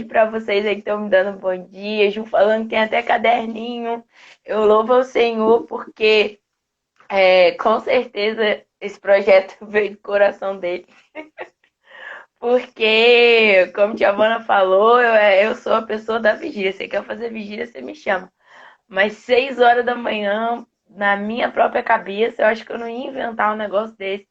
Para vocês aí que estão me dando bom dia, Ju falando que tem até caderninho. Eu louvo ao Senhor porque com certeza esse projeto veio do coração dele. Porque, como tia Vana falou, eu sou a pessoa da vigília. Você quer fazer vigília, você me chama. Mas 6 horas da manhã, na minha própria cabeça, eu acho que eu não ia inventar um negócio desse.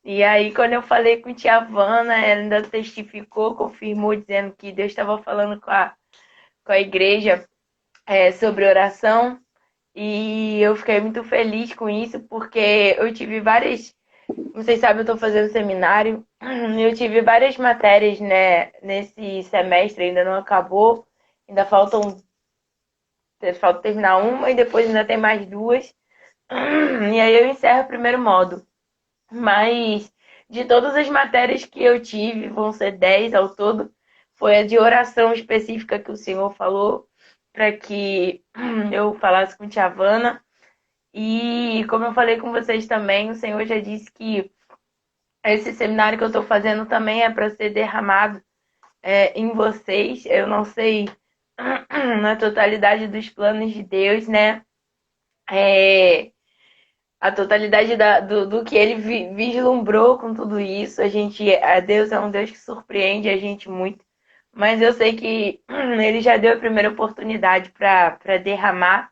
E aí, quando eu falei com tia Vana, ela ainda testificou, confirmou, dizendo que Deus estava falando com a igreja sobre oração. E eu fiquei muito feliz com isso, porque eu tive várias. Vocês sabem, eu estou fazendo seminário. Eu tive várias matérias, né, nesse semestre, ainda não acabou. Ainda falta terminar uma e depois ainda tem mais duas. E aí eu encerro o primeiro módulo. Mas de todas as matérias que eu tive, vão ser 10 ao todo, foi a de oração específica que o senhor falou para que eu falasse com tia Havana. E como eu falei com vocês também, o senhor já disse que esse seminário que eu estou fazendo também é para ser derramado em vocês. Eu não sei na totalidade dos planos de Deus, né? É, a totalidade do que ele vislumbrou com tudo isso. Deus é um Deus que surpreende a gente muito. Mas eu sei que ele já deu a primeira oportunidade para derramar.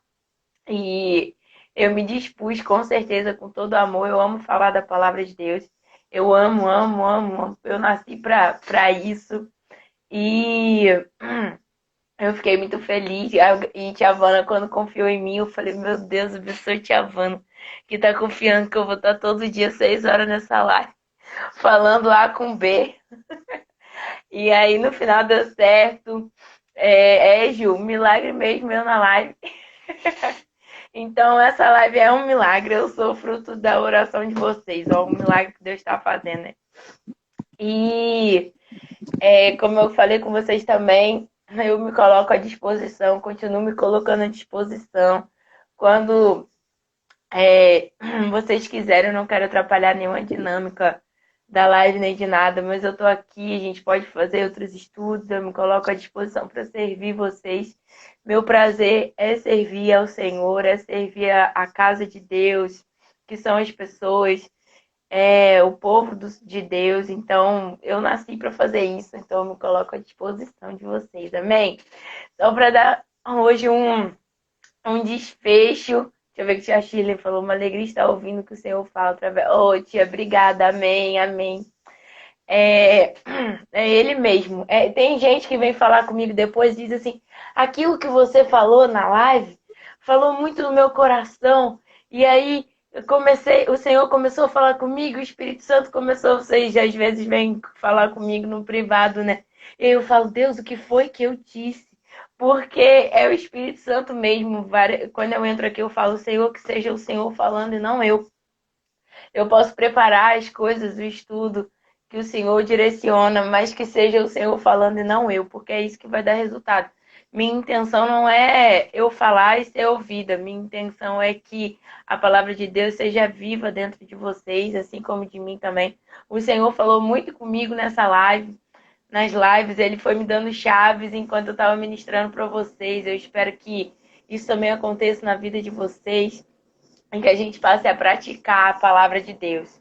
E eu me dispus com certeza, com todo amor. Eu amo falar da palavra de Deus. Eu amo, amo, amo, amo. Eu nasci para isso. E eu fiquei muito feliz. E tia Havana, quando confiou em mim, eu falei: Meu Deus, abençoe tia Havana, que tá confiando que eu vou estar todo dia 6 horas nessa live, falando A com B. E aí no final deu certo. Ju, milagre mesmo eu na live. Então, essa live é um milagre. Eu sou fruto da oração de vocês. Ó, um milagre que Deus está fazendo, né? E como eu falei com vocês também, eu me coloco à disposição, continuo me colocando à disposição. Quando vocês quiserem, eu não quero atrapalhar nenhuma dinâmica da live nem de nada, mas eu tô aqui, a gente pode fazer outros estudos, eu me coloco à disposição para servir vocês. Meu prazer é servir ao Senhor, é servir a casa de Deus, que são as pessoas, o povo de Deus. Então, eu nasci para fazer isso, então eu me coloco à disposição de vocês, amém? Então, para dar hoje um desfecho. Deixa eu ver que a tia Shirley falou, uma alegria estar ouvindo o que o Senhor fala através. Ô, tia, obrigada, amém, amém. É, é ele mesmo. Tem gente que vem falar comigo depois e diz assim: aquilo que você falou na live falou muito no meu coração. E aí o Senhor começou a falar comigo, o Espírito Santo começou, vocês às vezes vêm falar comigo no privado, né? E eu falo: Deus, o que foi que eu disse? Porque é o Espírito Santo mesmo. Quando eu entro aqui, eu falo: Senhor, que seja o Senhor falando e não eu. Eu posso preparar as coisas, o estudo que o Senhor direciona, mas que seja o Senhor falando e não eu, porque é isso que vai dar resultado. Minha intenção não é eu falar e ser ouvida. Minha intenção é que a palavra de Deus seja viva dentro de vocês, assim como de mim também. O Senhor falou muito comigo nessa live. Nas lives, ele foi me dando chaves enquanto eu estava ministrando para vocês. Eu espero que isso também aconteça na vida de vocês, em que a gente passe a praticar a palavra de Deus.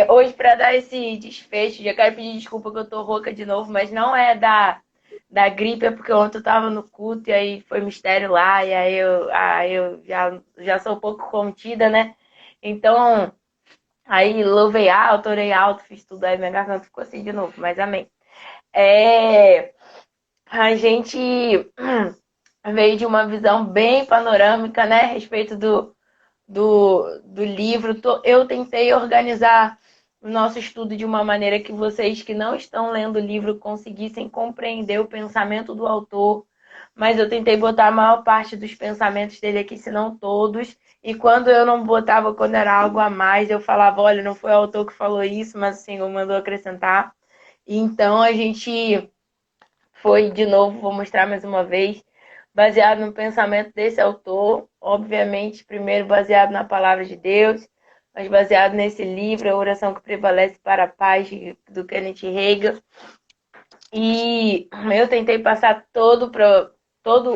Hoje, para dar esse desfecho, já quero pedir desculpa que eu tô rouca de novo, mas não é da gripe, é porque ontem eu tava no culto e aí foi mistério lá, e aí eu já sou um pouco contida, né? Então, aí louvei alto, orei alto, fiz tudo, aí minha garganta ficou assim de novo, mas amém. A gente veio de uma visão bem panorâmica, né, a respeito do livro. Eu tentei organizar o nosso estudo de uma maneira que vocês que não estão lendo o livro conseguissem compreender o pensamento do autor, mas eu tentei botar a maior parte dos pensamentos dele aqui, se não todos. E quando eu não botava, quando era algo a mais, eu falava: olha, não foi o autor que falou isso, mas o Senhor mandou acrescentar. E então a gente foi, de novo, vou mostrar mais uma vez, baseado no pensamento desse autor, obviamente, primeiro baseado na palavra de Deus, mas baseado nesse livro, A Oração que Prevalece para a Paz, do Kenneth Hagin. E eu tentei passar todo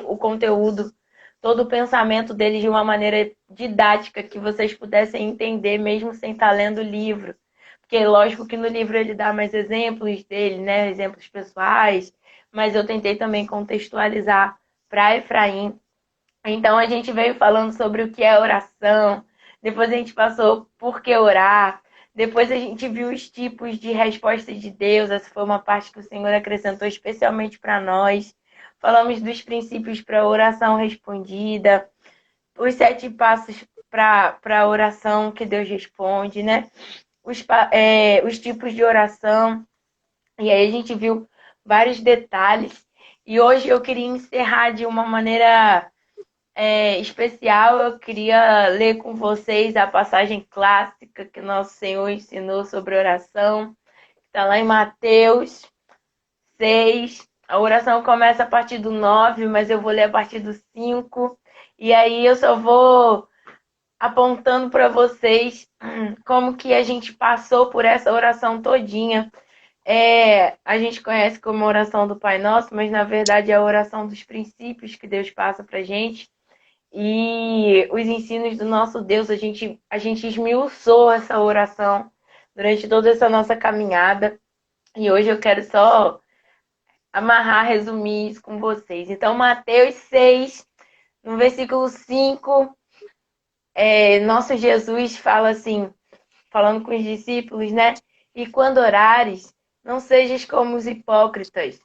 o conteúdo, todo o pensamento dele de uma maneira didática que vocês pudessem entender, mesmo sem estar lendo o livro. Porque lógico que no livro ele dá mais exemplos dele, né? Exemplos pessoais, mas eu tentei também contextualizar para Efraim. Então a gente veio falando sobre o que é oração, depois a gente passou por que orar, depois a gente viu os tipos de respostas de Deus, essa foi uma parte que o Senhor acrescentou especialmente para nós. Falamos dos princípios para a oração respondida, os 7 passos para a oração que Deus responde, né? Os tipos de oração. E aí a gente viu vários detalhes. E hoje eu queria encerrar de uma maneira especial. Eu queria ler com vocês a passagem clássica que nosso Senhor ensinou sobre oração. Está lá em Mateus 6. A oração começa a partir do 9, mas eu vou ler a partir do 5. E aí eu só vou apontando para vocês como que a gente passou por essa oração todinha. A gente conhece como a oração do Pai Nosso, mas na verdade é a oração dos princípios que Deus passa para a gente. E os ensinos do nosso Deus, a gente esmiuçou essa oração durante toda essa nossa caminhada. E hoje eu quero só amarrar, resumir isso com vocês. Então, Mateus 6, no versículo 5, nosso Jesus fala assim, falando com os discípulos, né? E quando orares, não sejas como os hipócritas,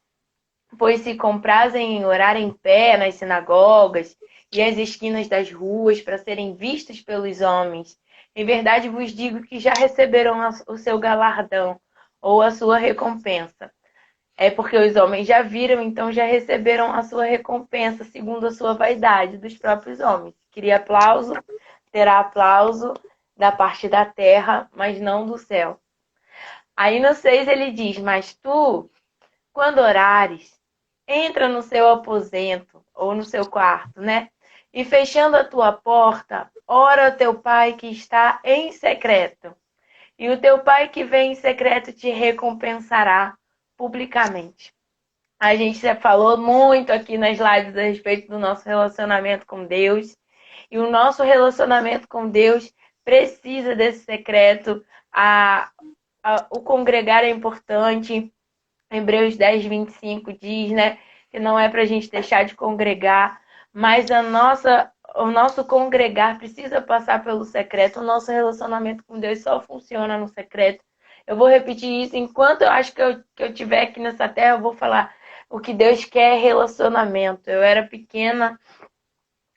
pois se comprazem em orar em pé nas sinagogas e às esquinas das ruas para serem vistos pelos homens. Em verdade vos digo que já receberam o seu galardão ou a sua recompensa. É porque os homens já viram, então já receberam a sua recompensa segundo a sua vaidade dos próprios homens. Queria aplauso, terá aplauso da parte da terra, mas não do céu. Aí no 6 ele diz, mas tu, quando orares, entra no seu aposento ou no seu quarto, né? E fechando a tua porta, ora ao teu pai que está em secreto. E o teu pai que vem em secreto te recompensará publicamente. A gente já falou muito aqui nas lives a respeito do nosso relacionamento com Deus. E o nosso relacionamento com Deus precisa desse secreto. O congregar é importante. Hebreus 10, 25 diz, né, que não é para a gente deixar de congregar, mas o nosso congregar precisa passar pelo secreto. O nosso relacionamento com Deus só funciona no secreto. Eu vou repetir isso enquanto eu acho que eu estiver aqui nessa terra, eu vou falar. O que Deus quer é relacionamento. Eu era pequena,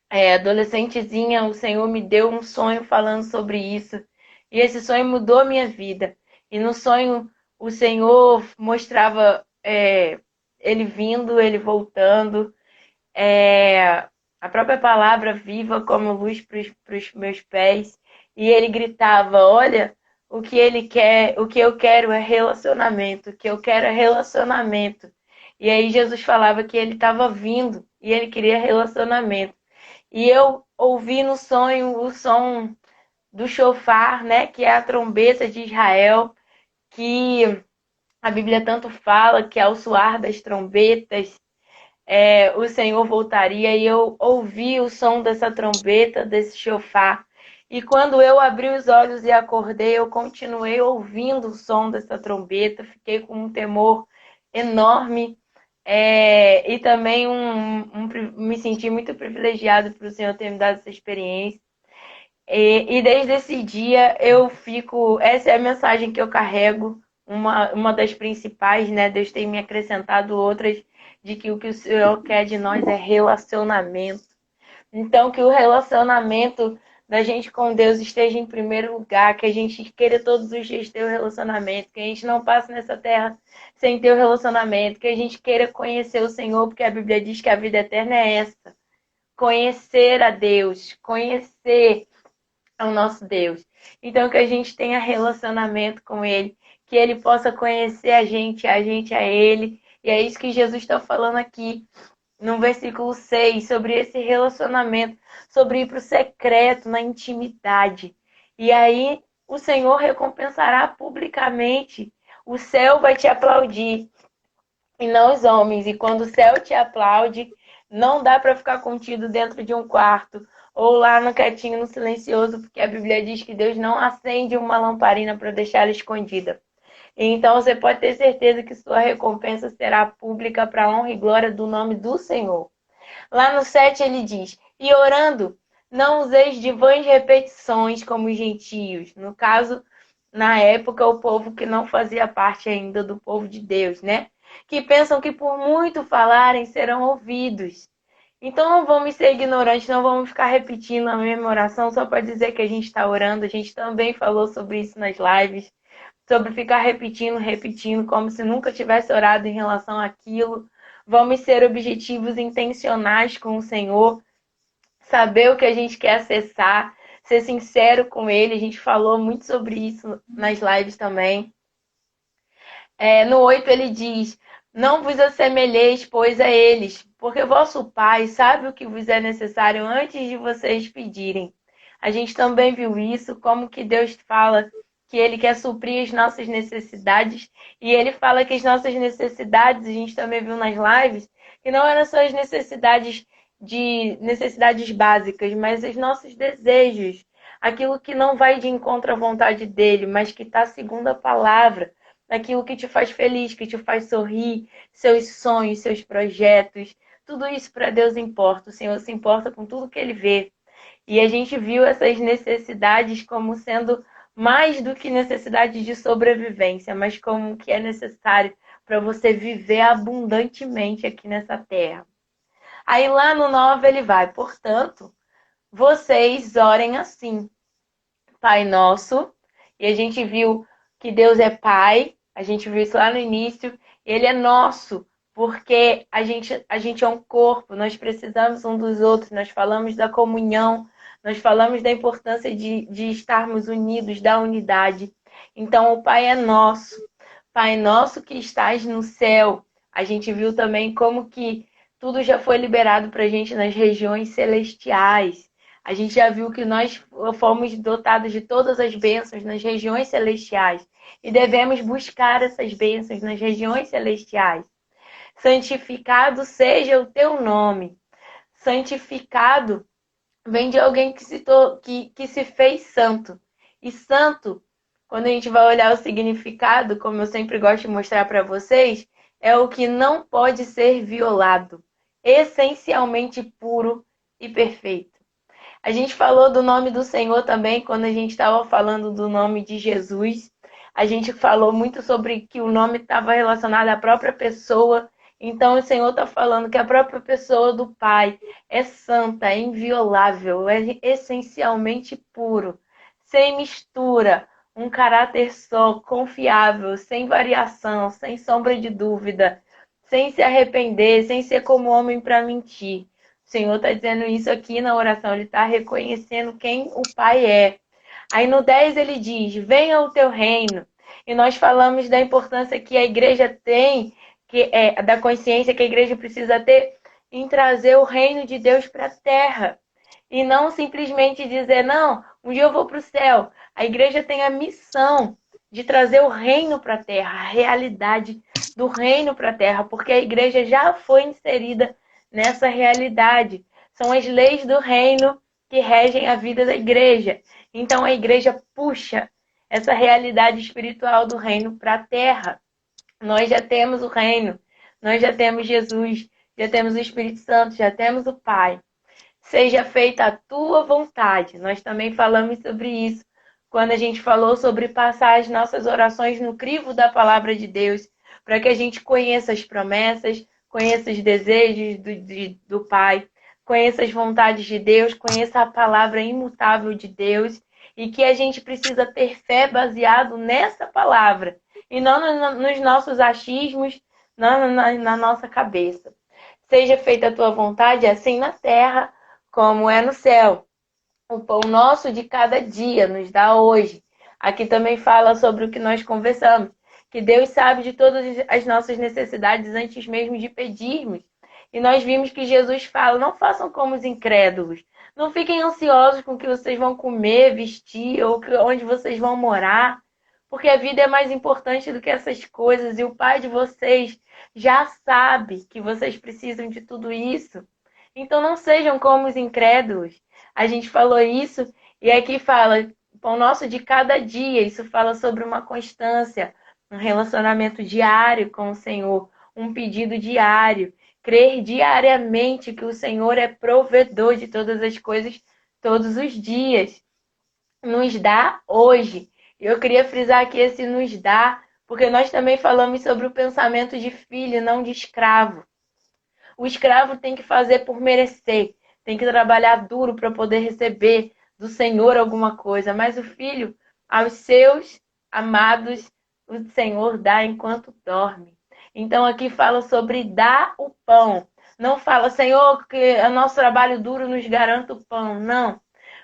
adolescentezinha, o Senhor me deu um sonho falando sobre isso. E esse sonho mudou a minha vida. E no sonho, o Senhor mostrava ele vindo, ele voltando. A própria palavra viva como luz para os meus pés. E ele gritava, olha, o que ele quer, o que eu quero é relacionamento. O que eu quero é relacionamento. E aí Jesus falava que ele estava vindo e ele queria relacionamento. E eu ouvi no sonho o som do chofar, né, que é a trombeta de Israel, que a Bíblia tanto fala que ao soar das trombetas o Senhor voltaria. E eu ouvi o som dessa trombeta, desse chofar. E quando eu abri os olhos e acordei, eu continuei ouvindo o som dessa trombeta, fiquei com um temor enorme. E também me senti muito privilegiado por o Senhor ter me dado essa experiência. E desde esse dia eu fico. Essa é a mensagem que eu carrego, uma das principais, né? Deus tem me acrescentado outras, de que o que o Senhor quer de nós é relacionamento. Então, que o relacionamento da gente com Deus esteja em primeiro lugar, que a gente queira todos os dias ter o relacionamento, que a gente não passe nessa terra sem ter o relacionamento, que a gente queira conhecer o Senhor, porque a Bíblia diz que a vida eterna é essa. Conhecer a Deus, conhecer ao nosso Deus. Então, que a gente tenha relacionamento com Ele, que Ele possa conhecer a gente a Ele. E é isso que Jesus está falando aqui no versículo 6, sobre esse relacionamento, sobre ir para o secreto, na intimidade. E aí o Senhor recompensará publicamente. O céu vai te aplaudir. e não os homens. E quando o céu te aplaude, não dá para ficar contido dentro de um quarto ou lá no quietinho, no silencioso, porque a Bíblia diz que Deus não acende uma lamparina para deixá-la escondida. Então você pode ter certeza que sua recompensa será pública para a honra e glória do nome do Senhor. Lá no 7 ele diz: e orando, não useis de vãs repetições como os gentios. No caso, na época, o povo que não fazia parte ainda do povo de Deus, né? Que pensam que por muito falarem serão ouvidos. Então não vamos ser ignorantes, não vamos ficar repetindo a mesma oração só para dizer que a gente está orando. A gente também falou sobre isso nas lives, sobre ficar repetindo, repetindo, como se nunca tivesse orado em relação àquilo. Vamos ser objetivos intencionais com o Senhor, saber o que a gente quer acessar, ser sincero com Ele. A gente falou muito sobre isso nas lives também. No 8 ele diz: não vos assemelheis, pois, a eles, porque vosso Pai sabe o que vos é necessário antes de vocês pedirem. A gente também viu isso, como que Deus fala que Ele quer suprir as nossas necessidades, e Ele fala que as nossas necessidades, a gente também viu nas lives, que não eram só as necessidades básicas, mas os nossos desejos, aquilo que não vai de encontro à vontade dEle, mas que está segundo a palavra, aquilo que te faz feliz, que te faz sorrir, seus sonhos, seus projetos, tudo isso para Deus importa. O Senhor se importa com tudo que Ele vê. E a gente viu essas necessidades como sendo mais do que necessidade de sobrevivência, mas como o que é necessário para você viver abundantemente aqui nessa terra. Aí lá no 9 ele vai: portanto, vocês orem assim: Pai nosso. E a gente viu que Deus é Pai, a gente viu isso lá no início. Ele é nosso, porque a gente é um corpo, nós precisamos um dos outros, nós falamos da comunhão, nós falamos da importância de estarmos unidos, da unidade. Então, o Pai é nosso. Pai nosso que estás no céu. A gente viu também como que tudo já foi liberado para a gente nas regiões celestiais. A gente já viu que nós fomos dotados de todas as bênçãos nas regiões celestiais e devemos buscar essas bênçãos nas regiões celestiais. Santificado seja o teu nome. Santificado vem de alguém que se fez santo. E santo, quando a gente vai olhar o significado, como eu sempre gosto de mostrar para vocês, é o que não pode ser violado, essencialmente puro e perfeito. A gente falou do nome do Senhor também, quando a gente estava falando do nome de Jesus. A gente falou muito sobre que o nome estava relacionado à própria pessoa. Então, o Senhor está falando que a própria pessoa do Pai é santa, é inviolável, é essencialmente puro, sem mistura, um caráter só, confiável, sem variação, sem sombra de dúvida, sem se arrepender, sem ser como homem para mentir. O Senhor está dizendo isso aqui na oração, Ele está reconhecendo quem o Pai é. Aí no 10 ele diz: venha o teu reino. E nós falamos da importância que a igreja tem, da consciência que a igreja precisa ter em trazer o reino de Deus para a terra. E não simplesmente dizer: não, um dia eu vou para o céu. A igreja tem a missão de trazer o reino para a terra, a realidade do reino para a terra, porque a igreja já foi inserida nessa realidade. São as leis do reino que regem a vida da igreja. Então a igreja puxa essa realidade espiritual do reino para a terra. Nós já temos o reino, nós já temos Jesus, já temos o Espírito Santo, já temos o Pai. Seja feita a tua vontade. Nós também falamos sobre isso quando a gente falou sobre passar as nossas orações no crivo da palavra de Deus, para que a gente conheça as promessas, conheça os desejos do Pai, conheça as vontades de Deus, conheça a palavra imutável de Deus, e que a gente precisa ter fé baseado nessa palavra e não nos nossos achismos, não na nossa cabeça. Seja feita a tua vontade, assim na terra como é no céu. O pão nosso de cada dia nos dá hoje. Aqui também fala sobre o que nós conversamos, que Deus sabe de todas as nossas necessidades antes mesmo de pedirmos. E nós vimos que Jesus fala: não façam como os incrédulos. Não fiquem ansiosos com o que vocês vão comer, vestir ou onde vocês vão morar, porque a vida é mais importante do que essas coisas, e o Pai de vocês já sabe que vocês precisam de tudo isso. Então não sejam como os incrédulos. A gente falou isso, e aqui fala, pão nosso de cada dia. Isso fala sobre uma constância, um relacionamento diário com o Senhor, um pedido diário. Crer diariamente que o Senhor é provedor de todas as coisas todos os dias. Nos dá hoje. Eu queria frisar aqui esse nos dá, porque nós também falamos sobre o pensamento de filho, não de escravo. O escravo tem que fazer por merecer, tem que trabalhar duro para poder receber do Senhor alguma coisa, mas o filho, aos seus amados, o Senhor dá enquanto dorme. Então aqui fala sobre dar o pão. Não fala, Senhor, que o nosso trabalho duro nos garanta o pão. Não.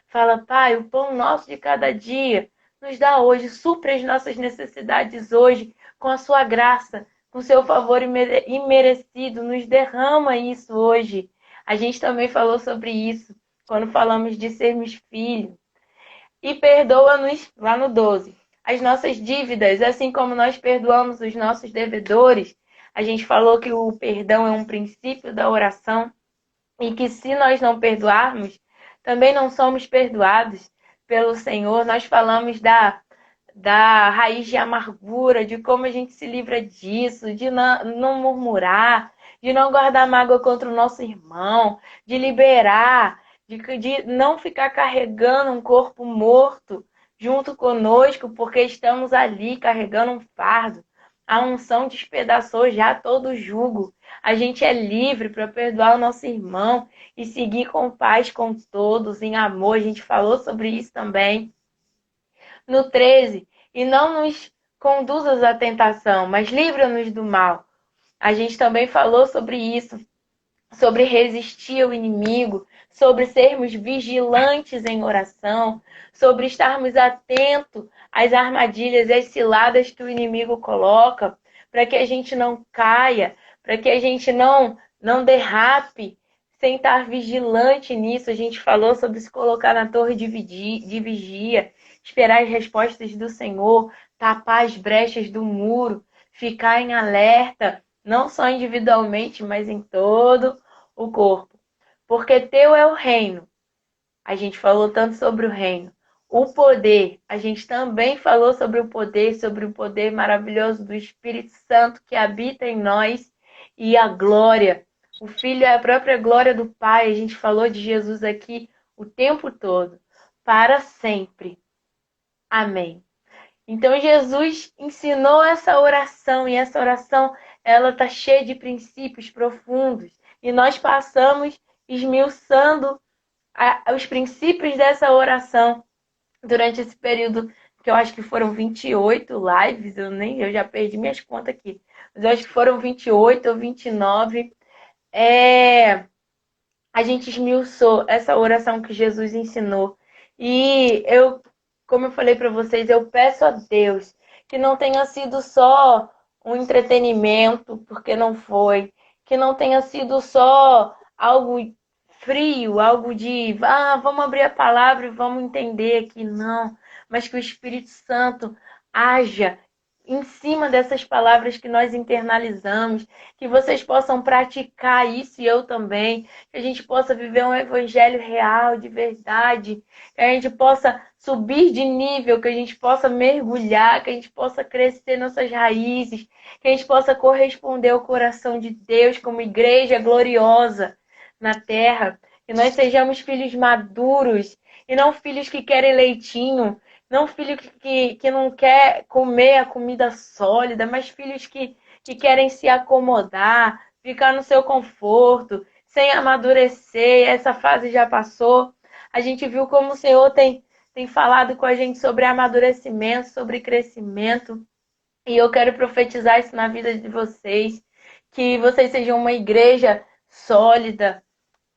Fala, Pai, o pão nosso de cada dia nos dá hoje, supre as nossas necessidades hoje com a sua graça, com seu favor imerecido, nos derrama isso hoje. A gente também falou sobre isso quando falamos de sermos filhos. E perdoa-nos, lá no 12, as nossas dívidas, assim como nós perdoamos os nossos devedores. A gente falou que o perdão é um princípio da oração e que se nós não perdoarmos, também não somos perdoados pelo Senhor. Nós falamos da raiz de amargura, de como a gente se livra disso, de não murmurar, de não guardar mágoa contra o nosso irmão, de liberar, de não ficar carregando um corpo morto junto conosco, porque estamos ali carregando um fardo. A unção despedaçou já todo o jugo. A gente é livre para perdoar o nosso irmão e seguir com paz com todos, em amor. A gente falou sobre isso também. No 13, e não nos conduzas à tentação, mas livra-nos do mal. A gente também falou sobre isso, sobre resistir ao inimigo, sobre sermos vigilantes em oração, sobre estarmos atentos às armadilhas e às ciladas que o inimigo coloca, para que a gente não caia, para que a gente não derrape, sem estar vigilante nisso. A gente falou sobre se colocar na torre de vigia, esperar as respostas do Senhor, tapar as brechas do muro, ficar em alerta, não só individualmente, mas em todo o corpo. Porque teu é o reino. A gente falou tanto sobre o reino. O poder, a gente também falou sobre o poder maravilhoso do Espírito Santo que habita em nós, e a glória. O Filho é a própria glória do Pai. A gente falou de Jesus aqui o tempo todo. Para sempre. Amém. Então Jesus ensinou essa oração, e essa oração ela está cheia de princípios profundos, e nós passamos esmiuçando os princípios dessa oração durante esse período, que eu acho que foram 28 lives, eu já perdi minhas contas aqui, mas eu acho que foram 28 ou 29. A gente esmiuçou essa oração que Jesus ensinou. E como eu falei para vocês, eu peço a Deus que não tenha sido só um entretenimento, porque não foi, que não tenha sido só algo frio, algo de, vamos abrir a palavra e vamos entender aqui, não, mas que o Espírito Santo haja em cima dessas palavras que nós internalizamos, que vocês possam praticar isso, e eu também, que a gente possa viver um evangelho real, de verdade, que a gente possa subir de nível, que a gente possa mergulhar, que a gente possa crescer nossas raízes, que a gente possa corresponder ao coração de Deus como igreja gloriosa na terra, que nós sejamos filhos maduros e não filhos que querem leitinho, não filho que não quer comer a comida sólida, mas filhos que querem se acomodar, ficar no seu conforto, sem amadurecer. Essa fase já passou. A gente viu como o Senhor tem falado com a gente sobre amadurecimento, sobre crescimento. E eu quero profetizar isso na vida de vocês. Que vocês sejam uma igreja sólida,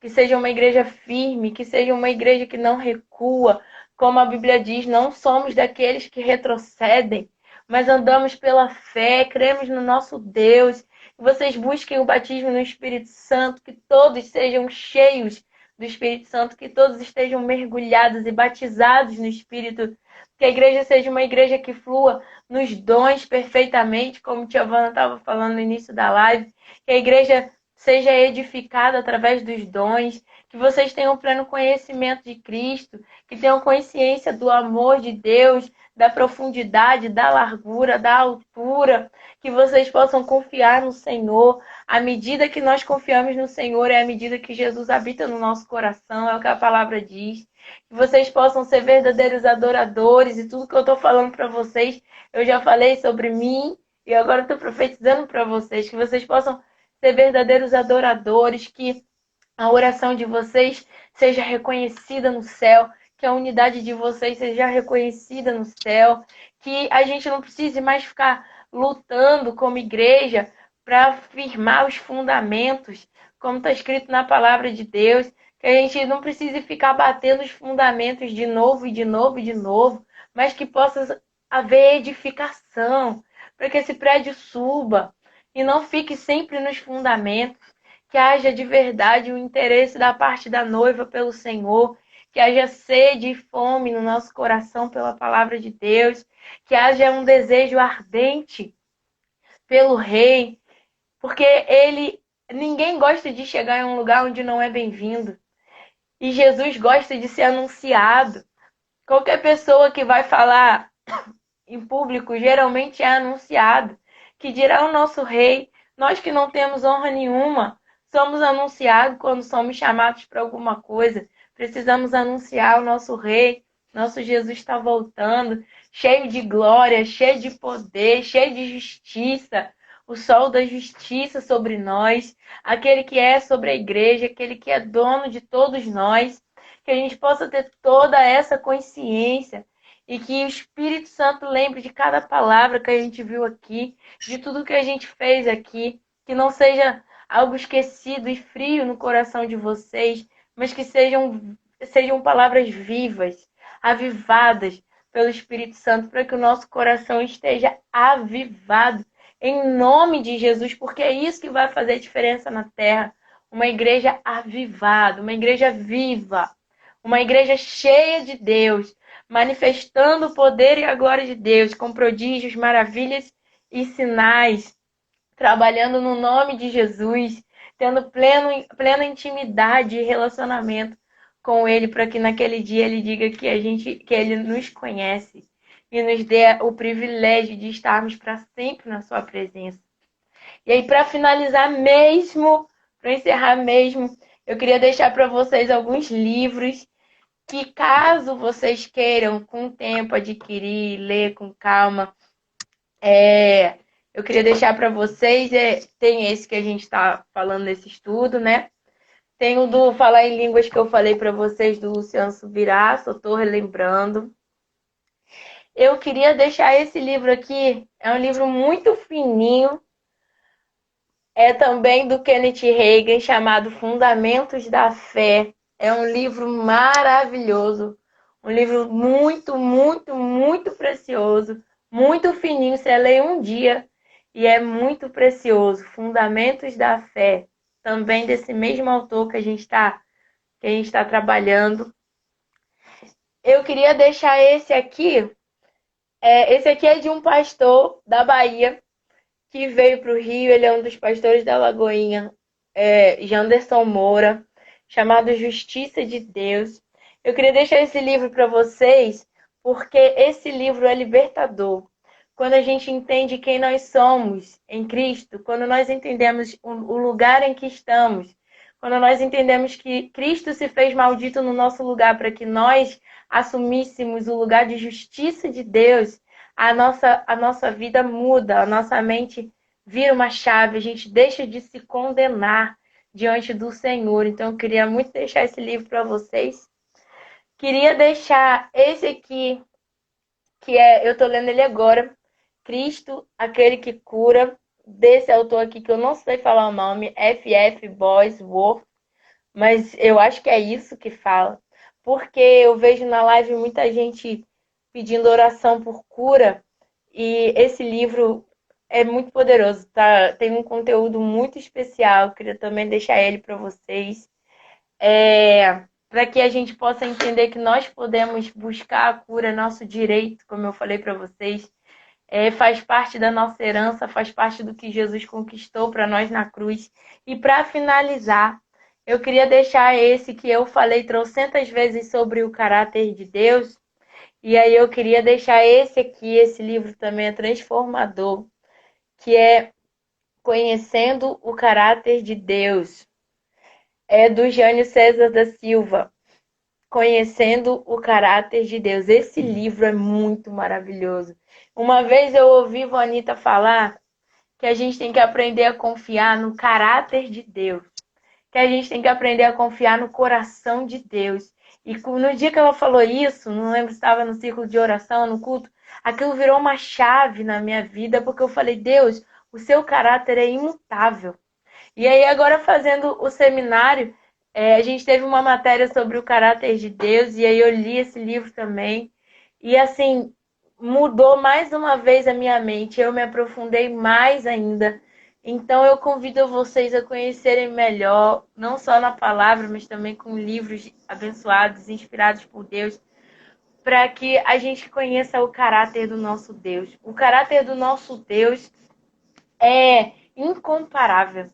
que seja uma igreja firme, que seja uma igreja que não recua. Como a Bíblia diz, não somos daqueles que retrocedem, mas andamos pela fé, cremos no nosso Deus. Que vocês busquem o batismo no Espírito Santo, que todos sejam cheios do Espírito Santo, que todos estejam mergulhados e batizados no Espírito Que a igreja seja uma igreja que flua nos dons perfeitamente, como a tia Vana estava falando no início da live. Que a igreja seja edificada através dos dons. Que vocês tenham pleno conhecimento de Cristo. Que tenham consciência do amor de Deus, da profundidade, da largura, da altura. Que vocês possam confiar no Senhor. À medida que nós confiamos no Senhor, é à medida que Jesus habita no nosso coração, é o que a palavra diz. Que vocês possam ser verdadeiros adoradores, e tudo que eu estou falando para vocês, eu já falei sobre mim, e agora estou profetizando para vocês, que vocês possam ser verdadeiros adoradores, que a oração de vocês seja reconhecida no céu, que a unidade de vocês seja reconhecida no céu, que a gente não precise mais ficar lutando como igreja para firmar os fundamentos, como está escrito na palavra de Deus, que a gente não precise ficar batendo os fundamentos de novo e de novo e de novo, mas que possa haver edificação, para que esse prédio suba e não fique sempre nos fundamentos, que haja de verdade o interesse da parte da noiva pelo Senhor, que haja sede e fome no nosso coração pela palavra de Deus, que haja um desejo ardente pelo rei, porque ninguém gosta de chegar em um lugar onde não é bem-vindo. E Jesus gosta de ser anunciado. Qualquer pessoa que vai falar em público geralmente é anunciado. Que dirá o nosso rei, nós que não temos honra nenhuma, somos anunciados quando somos chamados para alguma coisa. Precisamos anunciar o nosso rei. Nosso Jesus está voltando, cheio de glória, cheio de poder, cheio de justiça. O sol da justiça sobre nós, aquele que é sobre a igreja, aquele que é dono de todos nós, que a gente possa ter toda essa consciência e que o Espírito Santo lembre de cada palavra que a gente viu aqui, de tudo que a gente fez aqui, que não seja algo esquecido e frio no coração de vocês, mas que sejam palavras vivas, avivadas pelo Espírito Santo, para que o nosso coração esteja avivado em nome de Jesus, porque é isso que vai fazer diferença na terra. Uma igreja avivada, uma igreja viva, uma igreja cheia de Deus, manifestando o poder e a glória de Deus, com prodígios, maravilhas e sinais, trabalhando no nome de Jesus, tendo plena intimidade e relacionamento com Ele, para que naquele dia Ele diga que Ele nos conhece e nos dê o privilégio de estarmos para sempre na sua presença. E aí, para finalizar mesmo, para encerrar mesmo, eu queria deixar para vocês alguns livros que, caso vocês queiram, com o tempo, adquirir, ler com calma, eu queria deixar para vocês, tem esse que a gente está falando nesse estudo, né? Tem o do Falar em Línguas que eu falei para vocês, do Luciano Subirá, só estou relembrando. Eu queria deixar esse livro aqui, é um livro muito fininho, é também do Kenneth Hagin, chamado Fundamentos da Fé. É um livro maravilhoso, um livro muito, muito, muito precioso, muito fininho, você lê um dia e é muito precioso. Fundamentos da Fé, também desse mesmo autor que a gente está trabalhando. Eu queria deixar esse aqui é de um pastor da Bahia que veio para o Rio, ele é um dos pastores da Lagoinha, Janderson Moura, chamado Justiça de Deus. Eu queria deixar esse livro para vocês, porque esse livro é libertador. Quando a gente entende quem nós somos em Cristo, quando nós entendemos o lugar em que estamos, quando nós entendemos que Cristo se fez maldito no nosso lugar para que nós assumíssemos o lugar de justiça de Deus, a nossa vida muda, a nossa mente vira uma chave, a gente deixa de se condenar diante do Senhor. Então, eu queria muito deixar esse livro para vocês. Queria deixar esse aqui, eu estou lendo ele agora, Cristo, aquele que cura, desse autor aqui, que eu não sei falar o nome, F.F. Bosworth, mas eu acho que é isso que fala. Porque eu vejo na live muita gente pedindo oração por cura, e esse livro é muito poderoso, tá? Tem um conteúdo muito especial, queria também deixar ele para vocês. para que a gente possa entender que nós podemos buscar a cura, nosso direito, como eu falei para vocês. Faz parte da nossa herança, faz parte do que Jesus conquistou para nós na cruz. E para finalizar, eu queria deixar esse que eu falei trocentas vezes sobre o caráter de Deus. E aí eu queria deixar esse aqui, esse livro também é transformador, que é Conhecendo o Caráter de Deus. É do Jânio César da Silva. Conhecendo o Caráter de Deus. Esse livro é muito maravilhoso. Uma vez eu ouvi Vanita falar que a gente tem que aprender a confiar no caráter de Deus. Que a gente tem que aprender a confiar no coração de Deus. E no dia que ela falou isso, não lembro se estava no círculo de oração, no culto, aquilo virou uma chave na minha vida, porque eu falei, Deus, o seu caráter é imutável. E aí agora fazendo o seminário, a gente teve uma matéria sobre o caráter de Deus, e aí eu li esse livro também. E assim, mudou mais uma vez a minha mente, eu me aprofundei mais ainda. Então eu convido vocês a conhecerem melhor, não só na palavra, mas também com livros abençoados, inspirados por Deus, para que a gente conheça o caráter do nosso Deus. O caráter do nosso Deus é incomparável.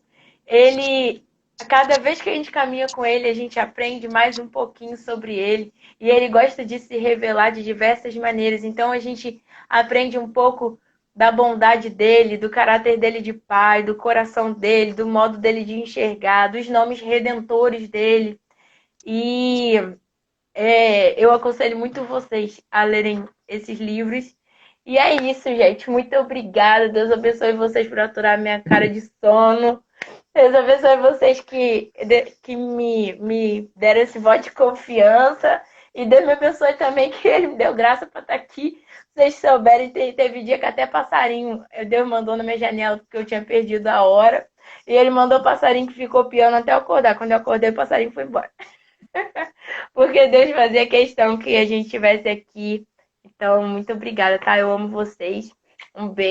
Ele, a cada vez que a gente caminha com ele, a gente aprende mais um pouquinho sobre ele. E ele gosta de se revelar de diversas maneiras. Então a gente aprende um pouco da bondade dele, do caráter dele de pai, do coração dele, do modo dele de enxergar, dos nomes redentores dele. E eu aconselho muito vocês a lerem esses livros. E é isso, gente. Muito obrigada. Deus abençoe vocês por aturar minha cara de sono. Deus abençoe vocês que me deram esse voto de confiança. E Deus me abençoe também que Ele me deu graça para estar aqui. Vocês souberem, teve dia que até passarinho Deus mandou na minha janela porque eu tinha perdido a hora. E Ele mandou passarinho que ficou piando até eu acordar. Quando eu acordei, o passarinho foi embora. Porque Deus fazia questão que a gente estivesse aqui. Então, muito obrigada, tá? Eu amo vocês. Um beijo.